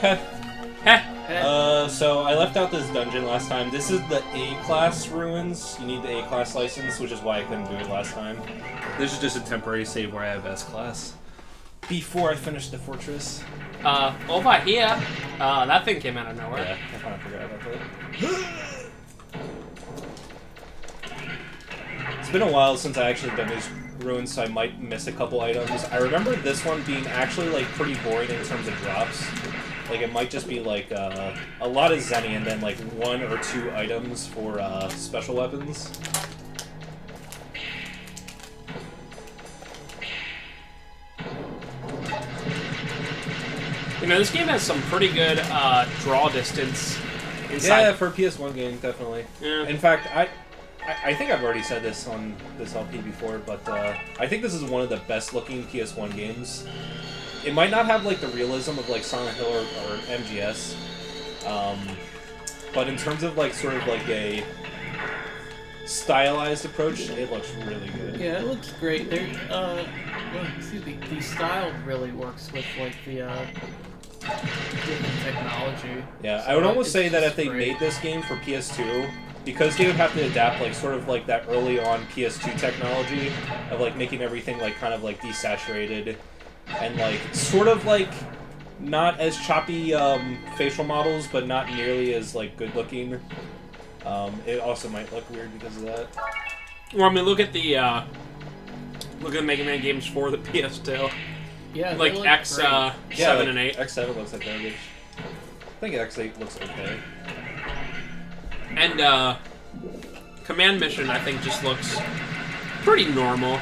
Heh. Heh. So I left out this dungeon last time. This is the A-class ruins. You need the A-class license, which is why I couldn't do it last time. This is just a temporary save where I have S-class. Before I finish the fortress. Over here. That thing came out of nowhere. Yeah, I kind of forgot about that. It's been a while since I actually done these ruins, so I might miss a couple items. I remember this one being actually, like, pretty boring in terms of drops. Like, it might just be, like, a lot of Zenny and then, like, 1 or 2 items for, special weapons. You know, this game has some pretty good draw distance inside. Yeah, for a PS1 game, definitely. Yeah. In fact, I think I've already said this on this LP before, but I think this is one of the best-looking PS1 games. It might not have, like, the realism of, like, Silent Hill or MGS, but in terms of, like, sort of, like, a stylized approach, it looks really good. Yeah, it looks great. There, excuse me. The style really works with, like, the different technology. Yeah, So I would almost say that just if they great. made this game for PS2, because they would have to adapt, like, sort of like that early on PS2 technology of, like, making everything, like, kind of, like, desaturated and, like, sort of, like, not as choppy facial models, but not nearly as, like, good looking. It also might look weird because of that. Well, I mean, look at the Mega Man games for the PS2. Yeah, they Like look X great. 7 like, and 8. X7 looks like garbage. I think X8 looks okay. And Command Mission, I think, just looks pretty normal.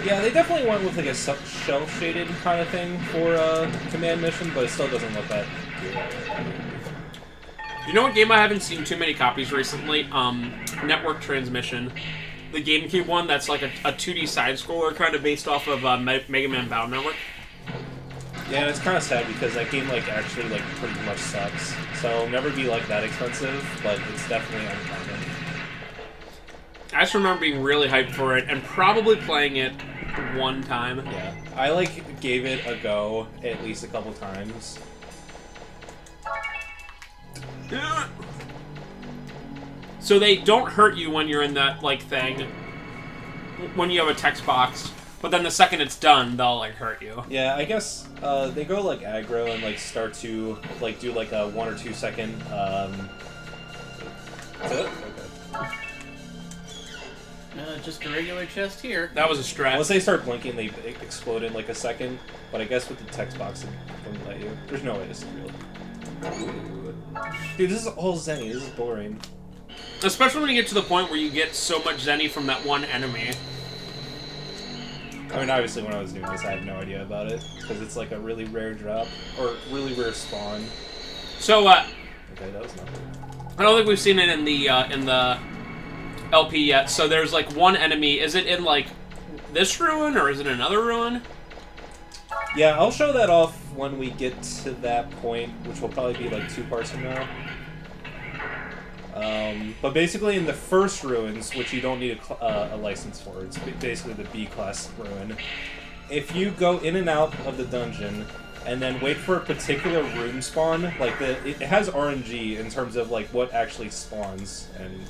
Yeah, they definitely went with, like, a shell-shaded kind of thing for Command Mission, but it still doesn't look that good. You know what game I haven't seen too many copies recently? Network Transmission. The GameCube one that's like a 2D side-scroller kind of based off of Mega Man Battle Network. Yeah, and it's kind of sad because that game, like, actually, like, pretty much sucks. So it'll never be, like, that expensive, but it's definitely uncommon. I just remember being really hyped for it and probably playing it one time. Yeah. I, like, gave it a go at least a couple times. So they don't hurt you when you're in that, like, thing, when you have a text box, but then the second it's done, they'll, like, hurt you. Yeah, I guess they go, like, aggro and, like, start to, like, do, like, a 1 or 2 second, That's it? Okay. Just a regular chest here. That was a stretch. Once they start blinking, they explode in, like, a second, but I guess with the text box, it doesn't let you. There's no way this is real. Dude, this is all Zenny. This is boring. Especially when you get to the point where you get so much Zenny from that one enemy. I mean, obviously, when I was doing this, I had no idea about it, because it's, like, a really rare drop, or really rare spawn. So, Okay, that was nothing. I don't think we've seen it in the LP yet. So there's, like, one enemy. Is it in, like, this ruin, or is it another ruin? Yeah, I'll show that off when we get to that point, which will probably be, like, 2 parts from now. But basically in the first ruins, which you don't need a license for, it's basically the B-class ruin, if you go in and out of the dungeon and then wait for a particular room spawn, like, it has RNG in terms of, like, what actually spawns, and...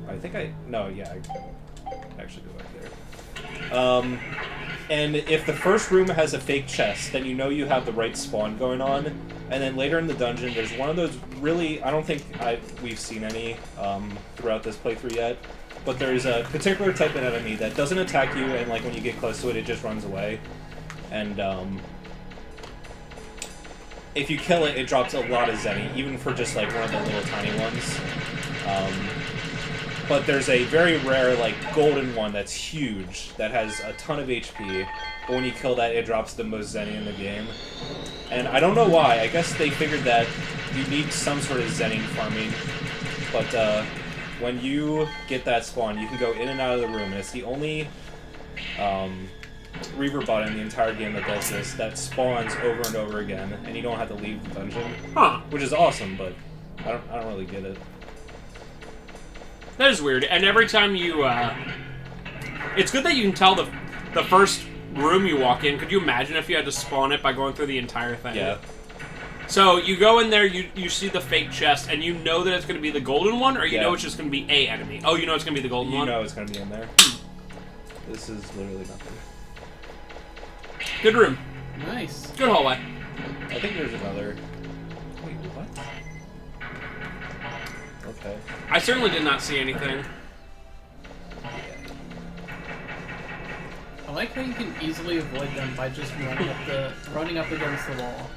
I think no, yeah, I actually go back there. And if the first room has a fake chest, then you know you have the right spawn going on. And then later in the dungeon, there's one of those really... I don't think we've seen any throughout this playthrough yet. But there's a particular type of enemy that doesn't attack you, and, like, when you get close to it, it just runs away. And if you kill it, it drops a lot of Zenny, even for just, like, one of the little tiny ones. But there's a very rare, like, golden one that's huge, that has a ton of HP, but when you kill that, it drops the most Zenny in the game. And I don't know why, I guess they figured that you need some sort of Zenny farming, but when you get that spawn, you can go in and out of the room, and it's the only Reaver bot in the entire game that does this, that spawns over and over again, and you don't have to leave the dungeon. Huh. Which is awesome, but I don't really get it. That is weird. And every time you It's good that you can tell the first room you walk in. Could you imagine if you had to spawn it by going through the entire thing? Yeah. So you go in there, you see the fake chest, and you know that it's going to be the golden one, or you Yeah. know it's just going to be a enemy. Oh, you know it's going to be the golden one? You know it's going to be in there. This is literally nothing. Good room. Nice. Good hallway. I think there's another... Wait, what? Okay. I certainly did not see anything. I like how you can easily avoid them by just running up against the wall.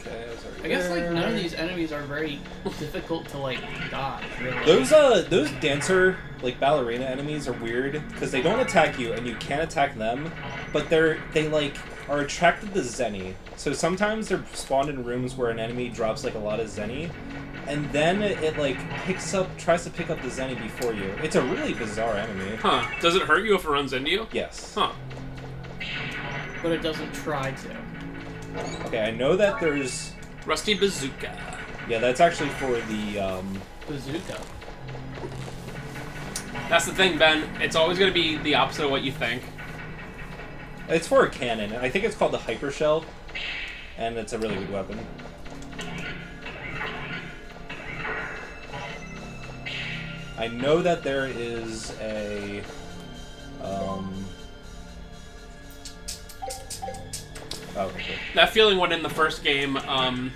Okay, I was already I guess like there. none of these enemies are very difficult to like dodge, really. Those dancer, like ballerina enemies are weird because they don't attack you and you can't attack them, but they like are attracted to Zenny. So sometimes they're spawned in rooms where an enemy drops like a lot of Zenny, and then it like tries to pick up the Zenny before you. It's a really bizarre enemy. Huh. Does it hurt you if it runs into you? Yes. Huh. But it doesn't try to. Okay, I know that there's... Rusty Bazooka. Yeah, that's actually for the, Bazooka. That's the thing, Ben. It's always going to be the opposite of what you think. It's for a cannon. I think it's called the Hyper Shell, and it's a really good weapon. I know that there is a... Oh, okay, cool. That feeling went in the first game. I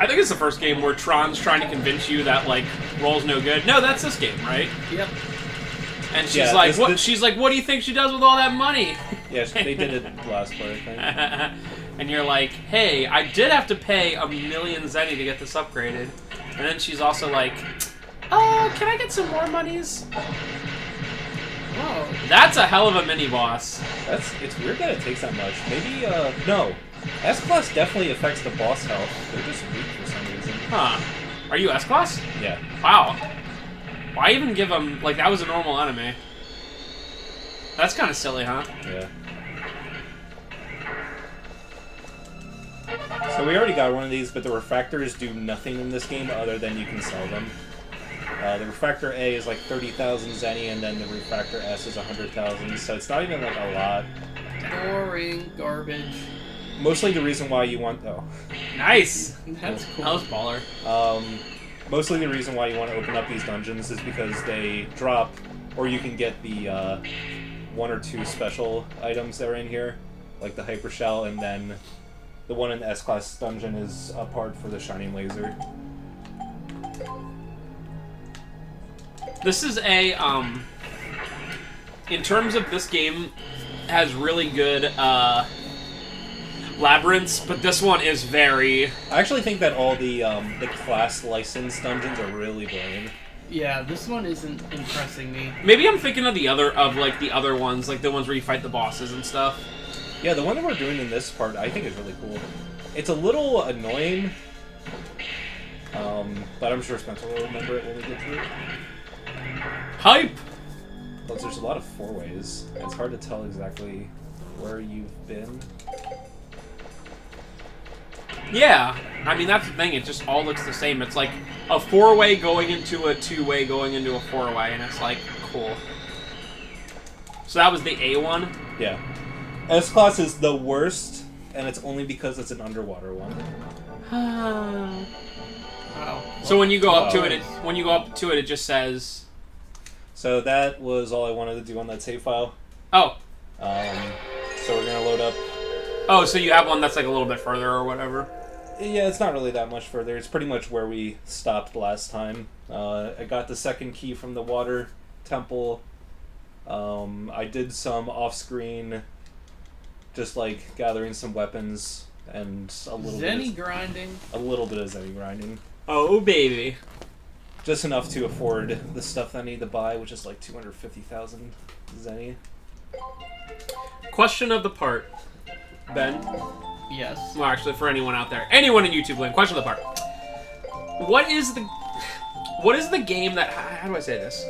think it's the first game where Tron's trying to convince you that like roll's no good. No, that's this game, right? Yep. And she's Yeah, like, "What?" this- She's like, "What do you think she does with all that money?" Yeah, they did it last part, I think. And you're like, "Hey, I did have to pay 1,000,000 Zenny to get this upgraded." And then she's also like, "Oh, can I get some more monies?" Whoa. That's a hell of a mini boss. It's weird that it takes that much. Maybe, no. S-Class definitely affects the boss health. They're just weak for some reason. Huh? Are you S-Class? Yeah. Wow. Why even give him like that was a normal enemy? That's kind of silly, huh? Yeah. So we already got one of these, but the refractors do nothing in this game other than you can sell them. The refractor A is like 30,000 Zenny, and then the refractor S is 100,000, so it's not even like a lot. Boring. Garbage. Mostly the reason why you want... Oh. Nice. That's cool. That was baller. Mostly the reason why you want to open up these dungeons is because they drop, or you can get the 1 or 2 special items that are in here, like the Hyper Shell, and then the one in the S-Class dungeon is a part for the Shining Laser. This is a in terms of this game has really good labyrinths, but this one is very... I actually think that all the class licensed dungeons are really boring. Yeah, this one isn't impressing me. Maybe I'm thinking of the other ones, like the ones where you fight the bosses and stuff. Yeah, the one that we're doing in this part I think is really cool. It's a little annoying, but I'm sure Spencer will remember it when we get to it. Hype! Plus, there's a lot of 4-ways. It's hard to tell exactly where you've been. Yeah, I mean that's the thing. It just all looks the same. It's like a 4-way going into a 2-way going into a 4-way, and it's like cool. So that was the A one. Yeah. S-Class is the worst, and it's only because it's an underwater one. Wow. So when you go up to Oh. it, it just says, So that was all I wanted to do on that save file. "Oh, So we're gonna load up. oh, so you have one that's like a little bit further or whatever." Yeah, it's not really that much further. It's pretty much where we stopped last time. I got the second key from the water temple. I did some off-screen, just like gathering some weapons and a little Zenny grinding. a little bit of Zenny grinding. Oh baby. Just enough to afford the stuff that I need to buy, which is like 250,000 Zenny. Question of the part, Ben. Yes. Well, actually, for anyone out there, anyone in YouTube land, question of the part. What is the game that? How do I say this?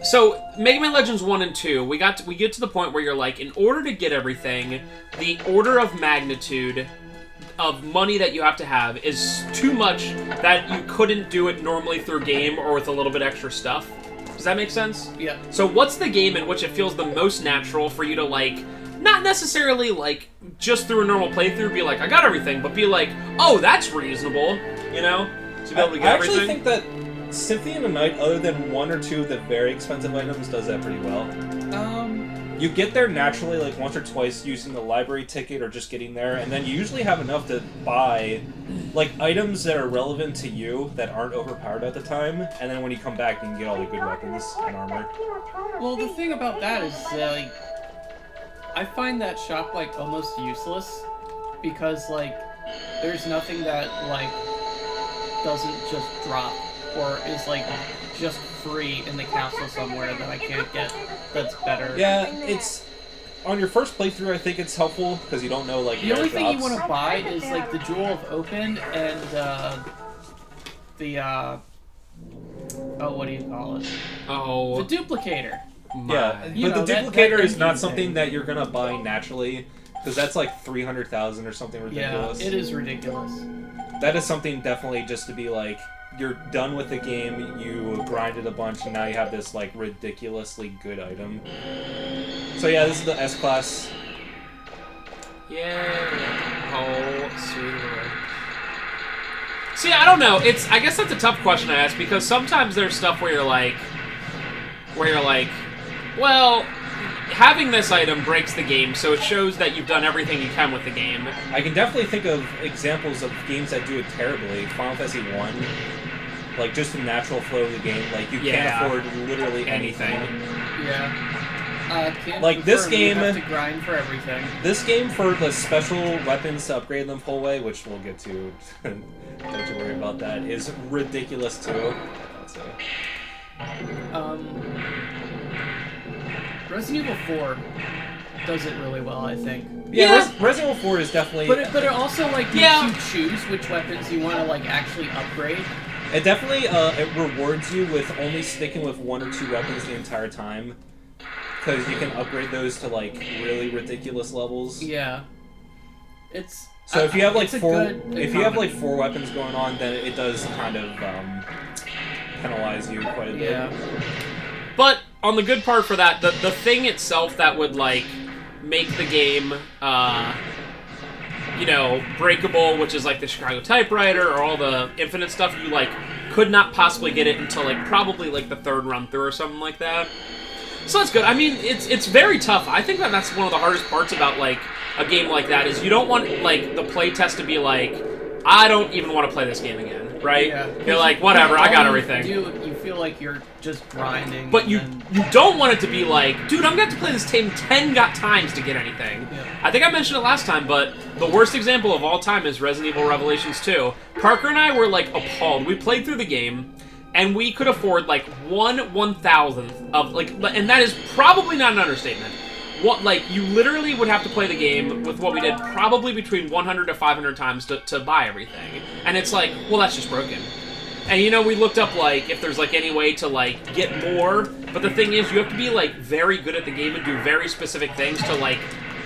So, Mega Man Legends 1 and 2, we get to the point where you're like, in order to get everything, the order of magnitude of money that you have to have is too much that you couldn't do it normally through game or with a little bit extra stuff. that make sense? Yeah. So what's the game in which it feels the most natural for you to, like, not necessarily, like, just through a normal playthrough be like, I got everything, but be like, oh, that's reasonable, you know? To be able to get I actually everything. think that Symphony of the Night, other than one or two of the very expensive items, does that pretty well. You get there naturally, like, once or twice using the library ticket or just getting there, and then you usually have enough to buy, like, items that are relevant to you that aren't overpowered at the time, and then when you come back, you can get all the good weapons and armor. Well, the thing about that is, like, I find that shop, like, almost useless, because, like, there's nothing that, like, doesn't just drop, or is, like, just free in the castle somewhere that I can't get that's better. Yeah, it's... On your first playthrough, I think it's helpful, because you don't know, like, The where only it thing you drops. want to buy is, like, the Jewel of Open and, oh, what do you call it? Oh, The Duplicator. Yeah, You but know, the that duplicator is engine not thing. something that you're gonna buy naturally, because that's like 300,000 or something Yeah, ridiculous. it is ridiculous. That is something definitely just to be like, you're done with the game, you grinded a bunch, and now you have this like ridiculously good item. So yeah, this is the S-Class. yeah. Oh, sweet Lord. See, I don't know. I guess that's a tough question to ask, because sometimes there's stuff where you're like, well, having this item breaks the game, so it shows that you've done everything you can with the game. I can definitely think of examples of games that do it terribly. Final Fantasy 1, like just the natural flow of the game, like you Yeah. can't afford literally anything. Yeah. Can't Like, this confirm, you game- have to grind for everything. This game, for the special weapons to upgrade them full way, which we'll get to, don't you worry about that, is ridiculous too. So. Resident Evil 4 does it really well, I think. Yeah, Yeah. Resident Evil 4 is definitely... But it also, like, makes Yeah. you choose which weapons you want to, like, actually upgrade. It definitely it rewards you with only sticking with one or two weapons the entire time, because you can upgrade those to like really ridiculous levels. Yeah. It's... So if you have like it's a four, good if you have like comedy. 4 weapons going on, then it does kind of penalize you quite a bit. Yeah. But on the good part for that, the thing itself that would like make the game, you know, breakable, which is like the Chicago typewriter or all the Infinite stuff, you like could not possibly get it until like probably like the 3rd run through or something like that. So that's good. I mean, it's very tough. I think that's one of the hardest parts about like a game like that is you don't want like the playtest to be like, I don't even want to play this game again, right? Yeah. You're like, whatever, I got everything. You feel like you're just grinding. But and you then- you don't want it to be like, dude, I'm going to have to play this game 10 times to get anything. Yeah. I think I mentioned it last time, but the worst example of all time is Resident Evil Revelations 2. Parker and I were, like, appalled. We played through the game, and we could afford, like, 1/1000th of, like, and that is probably not an understatement. What, like, you literally would have to play the game with what we did probably between 100 to 500 times to buy everything. And it's like, well, that's just broken. And, you know, we looked up, like, if there's, like, any way to, like, get more. But the thing is, you have to be, like, very good at the game and do very specific things to, like,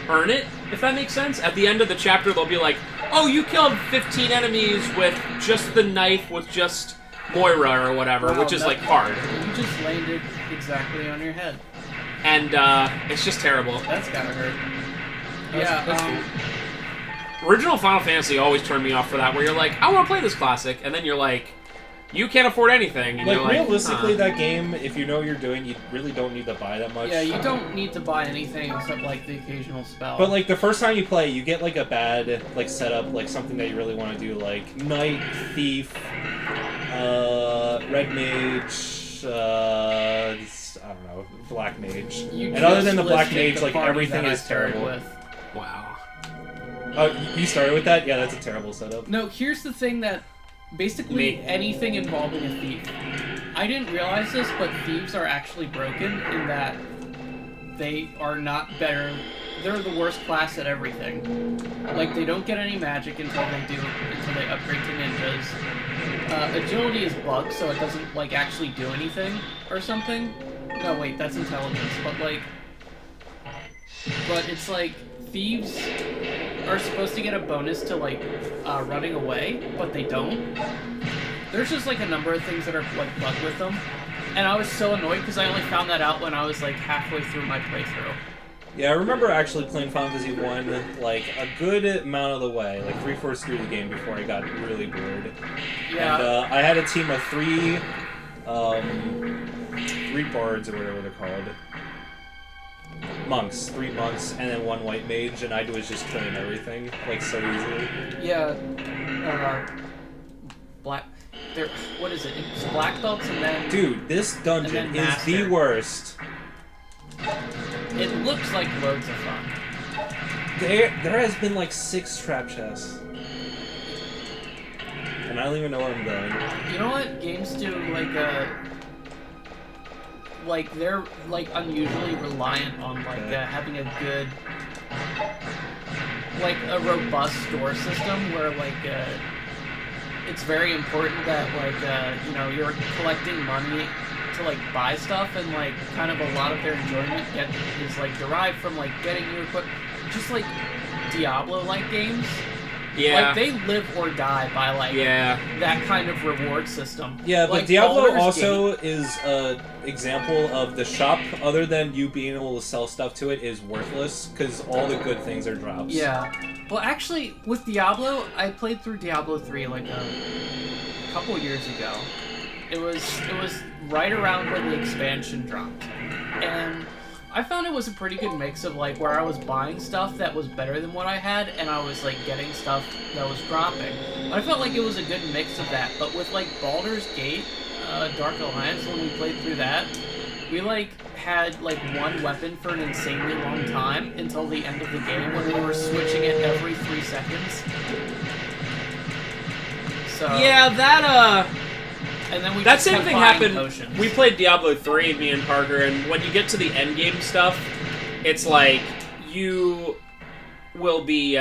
earn it, if that makes sense. At the end of the chapter, they'll be like, oh, you killed 15 enemies with just the knife with just Moira or whatever, Wow, which is, that- like, hard. You just landed exactly on your head. And, it's just terrible. That's gotta hurt. That's Original Final Fantasy always turned me off for that, where you're like, I want to play this classic, and then you're like, you can't afford anything. And Like, you're like, realistically, huh. that game, if you know what you're doing, you really don't need to buy that much. Yeah, you don't need to buy anything except like the occasional spell. But like the first time you play, you get like a bad like setup, like something that you really want to do, like Knight, Thief, Red Mage, I don't know, Black Mage. You And other just than the Black listed Mage, the like party everything that I is started terrible. with. Wow. Oh, you started with that? Yeah, that's a terrible setup. No, here's the thing that basically Me. anything involving a thief. I didn't realize this, but thieves are actually broken in that they are not better. They're the worst class at everything. Like, they don't get any magic until they upgrade to ninjas. Agility is bugged, so it doesn't, like, actually do anything or something. No, wait, that's intelligence, but it's like, thieves are supposed to get a bonus to, like, running away, but they don't. There's just, like, a number of things that are, like, bugged with them. And I was so annoyed because I only found that out when I was like halfway through my playthrough. Yeah, I remember actually playing Final Fantasy 1 like a good amount of the way, like 3/4 through the game before I got really bored. Yeah. And I had a team of three bards or whatever they're called. Monks, 3 monks, and then 1 white mage, and I was just killing everything, like, so easily. Yeah. Black. There. What is it? It's black belts and then. Dude, this dungeon And then is the master. worst. It looks like loads of fun. There has been like 6 trap chests. And I don't even know where I'm going. You know what games do? Like they're like unusually reliant on like having a good, like a robust store system where like it's very important that like you know you're collecting money to like buy stuff, and like kind of a lot of their enjoyment is like derived from like getting new equipment, just like Diablo-like games. Yeah. Like they live or die by like that kind of reward system. Yeah, but like, Diablo Baldur's also Gate- is an example of the shop, other than you being able to sell stuff to it, is worthless, because all the good things are drops. Yeah. Well, actually, with Diablo, I played through Diablo 3 like a couple years ago. It was right around when the expansion dropped, and I found it was a pretty good mix of like where I was buying stuff that was better than what I had, and I was like getting stuff that was dropping. I felt like it was a good mix of that. But with like Baldur's Gate, Dark Alliance, when we played through that, we like had like one weapon for an insanely long time until the end of the game when we were switching it every 3 seconds. So Yeah, that and then we that just same kept thing buying happened. potions. We played Diablo 3, me and Parker, and when you get to the end game stuff, it's like you will be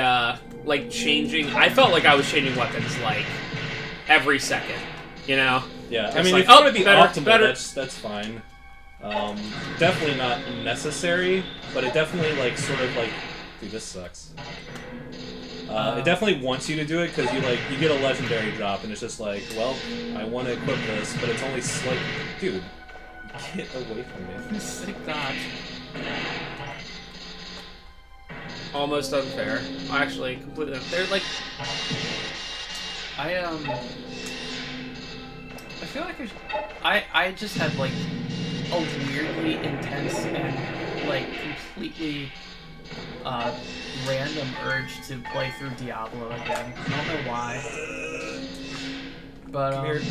like changing. I felt like I was changing weapons like every second, you know? Yeah, I It's mean, like, if you want oh, to be better- optimal, better. that's fine. Definitely not necessary, but it definitely, like, sort of, like... Dude, this sucks. It definitely wants you to do it, because you get a legendary drop, and it's just like, well, I want to equip this, but it's only slight... Dude, get away from me. Sick dodge. Almost unfair. Actually, completely unfair. They're like, I feel like I just had like a weirdly intense and like completely random urge to play through Diablo again. I don't know why. But Weird.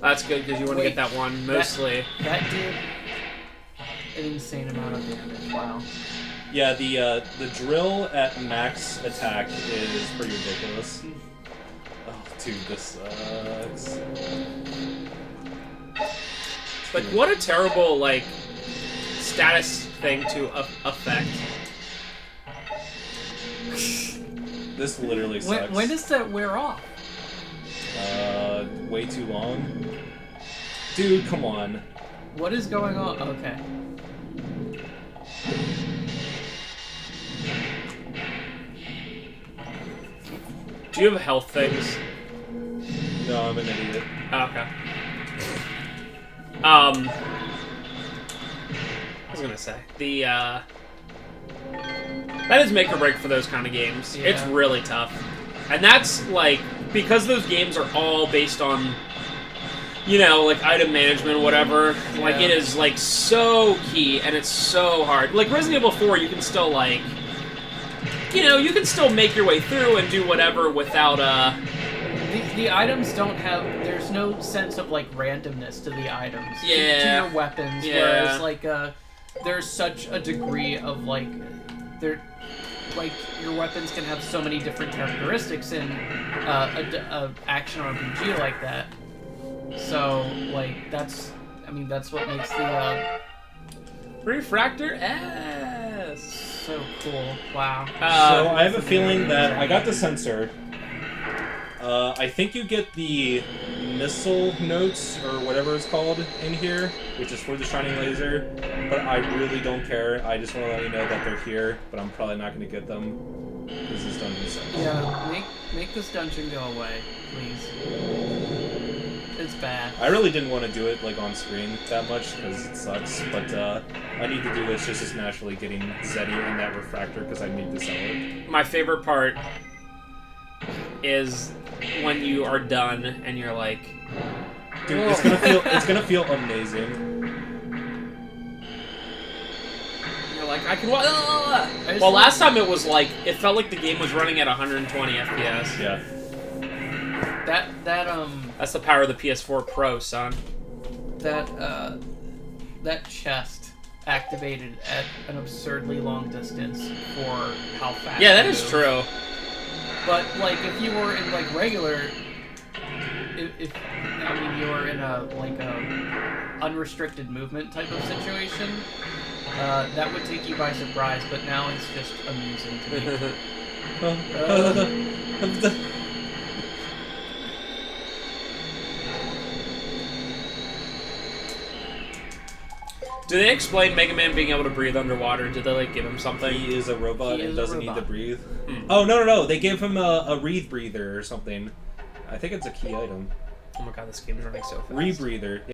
that's good because you want to Wait, get that one mostly. that did an insane amount of damage. Wow. Yeah, the drill at max attack is pretty ridiculous. Oh, dude, this sucks. Like, what a terrible, like, status thing to affect. This literally sucks. When does that wear off? Way too long. Dude, come on. What is going on? Okay. Do you have health things? No, I'm an idiot. Oh, okay. I was gonna say that is make or break for those kind of games. Yeah. It's really tough, and that's like because those games are all based on, you know, like item management or whatever. Like Yeah. it is like so key, and it's so hard. Like Resident Evil 4, you can still like, you know, you can still make your way through and do whatever without The items don't have. There's no sense of like randomness to the items. To Yeah. your weapons. Yeah. Whereas like there's such a degree of like like your weapons can have so many different characteristics in a action RPG like that. So like that's what makes the Refractor S. so cool. Wow. So I have a feeling that I got the sensor. I think you get the missile notes, or whatever it's called, in here, which is for the shining laser, but I really don't care. I just want to let you know that they're here, but I'm probably not going to get them, because this dungeon sucks. Yeah. Make this dungeon go away, please. It's bad. I really didn't want to do it like on screen that much because it sucks, but I need to do this just as naturally getting Zeddy and that refractor because I need to sell it. My favorite part is when you are done and you're like, Dude, it's gonna feel amazing. you're like, I can. Well, last time it was like it felt like the game was running at 120 FPS. Yeah. That's the power of the PS4 Pro, son. That chest activated at an absurdly long distance for how fast. Yeah, that you is move. true. But like, if you were in like regular, if I mean you were in a unrestricted movement type of situation, that would take you by surprise. But now it's just amusing to me. Do they explain Mega Man being able to breathe underwater? Did they like give him something? He is a robot He and is a doesn't need to robot. breathe. Hmm. Oh, no. They gave him a Reed breather or something. I think it's a key item. Oh my god, this game is running so fast. Rebreather.